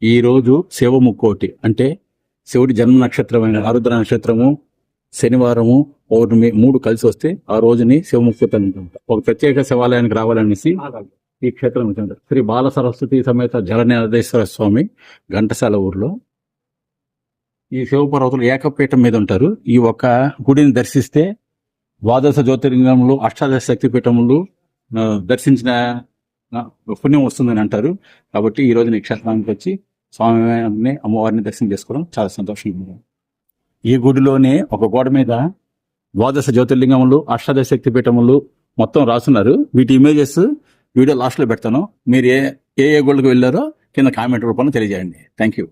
ఈ రోజు శివముక్కోటి అంటే శివుడి జన్మ నక్షత్రమైన ఆరుద్ర నక్షత్రము, శనివారము, పౌర్ణమి 3 కలిసి వస్తే ఆ రోజుని శివముక్కోటి అంటాం. ఒక ప్రత్యేక శివాలయానికి రావాలనేసి ఈ క్షేత్రం ఉంటుంది. శ్రీ బాల సరస్వతి సమేత జలనిధేశ్వర స్వామి ఘంటసాల ఊర్లో ఈ శివపర్వతులు ఏకపీఠం మీద ఉంటారు. ఈ ఒక్క గుడిని దర్శిస్తే ద్వాదశ జ్యోతిర్లింగములు, అష్టాదశ శక్తి పీఠములు దర్శించిన పుణ్యం వస్తుందని అంటారు. కాబట్టి ఈ రోజు ఈ క్షేత్రానికి వచ్చి స్వామివారిని, అమ్మవారిని దర్శనం చేసుకోవడం చాలా సంతోషంగా ఉంది. ఈ గుడిలోనే ఒక గోడ మీద ద్వాదశ జ్యోతిర్లింగములు, అష్టాదశ శక్తి పీఠములు మొత్తం రాస్తున్నారు. వీటి ఇమేజెస్ వీడియో లాస్ట్ లో పెడతాను. మీరు ఏ గుళ్ళకి వెళ్ళారో కింద కామెంట్ రూపంలో తెలియజేయండి. Thank you.